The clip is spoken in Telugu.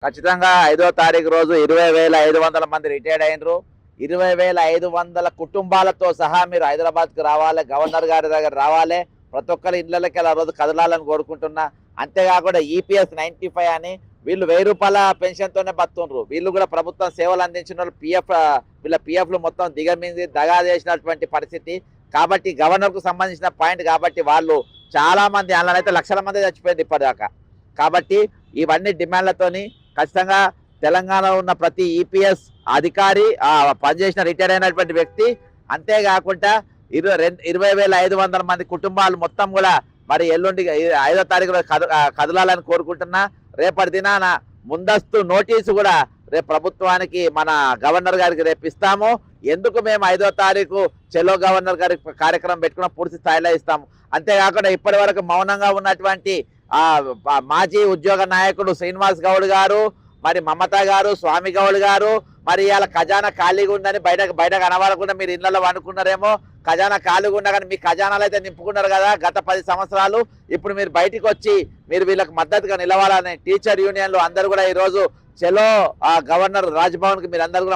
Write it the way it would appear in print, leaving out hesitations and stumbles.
ఖచ్చితంగా 5వ తారీఖు రోజు 20,500 మంది రిటైర్డ్ అయినరు. 20,500 కుటుంబాలతో సహా మీరు హైదరాబాద్కు రావాలి, గవర్నర్ గారి దగ్గర రావాలి, ప్రతి ఒక్కరి ఇళ్లకి ఆ రోజు కదలాలని కోరుకుంటున్నా. అంతేకాకుండా ఈపీఎస్ 95 అని వీళ్ళు 1000 రూపాయల పెన్షన్తోనే బతుండ్రు. వీళ్ళు కూడా ప్రభుత్వం సేవలు అందించిన వాళ్ళు వీళ్ళ పిఎఫ్లు మొత్తం దిగమింది దగా చేసినటువంటి పరిస్థితి. కాబట్టి గవర్నర్కు సంబంధించిన పాయింట్ కాబట్టి వాళ్ళు చాలా మంది అందులోనైతే లక్షల మంది చచ్చిపోయింది ఇప్పటిదాకా. కాబట్టి ఇవన్నీ డిమాండ్లతోని ఖచ్చితంగా తెలంగాణలో ఉన్న ప్రతి ఈపీఎస్ అధికారి పనిచేసిన రిటైర్ అయినటువంటి వ్యక్తి, అంతేకాకుండా 20,500 మంది కుటుంబాలు మొత్తం కూడా మరి ఎల్లుండి 5వ తారీఖు కదలాలని కోరుకుంటున్నా. రేపటి దినాన ముందస్తు నోటీసు కూడా రేపు ప్రభుత్వానికి మన గవర్నర్ గారికి రేపు ఇస్తాము. ఎందుకు మేము 5వ తారీఖు చెలో గవర్నర్ గారి కార్యక్రమం పెట్టుకున్న పూర్తి స్థాయిలో ఇస్తాము. అంతేకాకుండా ఇప్పటి వరకు మౌనంగా ఉన్నటువంటి మాజీ ఉద్యోగ నాయకుడు శ్రీనివాస్ గౌడ్ గారు, మరి మమతా గారు, స్వామి గౌడ్ గారు, మరి ఇవాళ ఖజానా ఖాళీగా ఉందని బయట కనబడకుండా మీరు ఇళ్లలో వండుకున్నారేమో. ఖజానా ఖాళీగా ఉన్నా కానీ మీ ఖజానాలు అయితే నింపుకున్నారు కదా గత 10 సంవత్సరాలు. ఇప్పుడు మీరు బయటికి వచ్చి మీరు వీళ్ళకి మద్దతుగా నిలవాలని టీచర్ యూనియన్లు అందరూ కూడా ఈరోజు చలో గవర్నర్ రాజ్భవన్కి మీరు అందరూ కూడా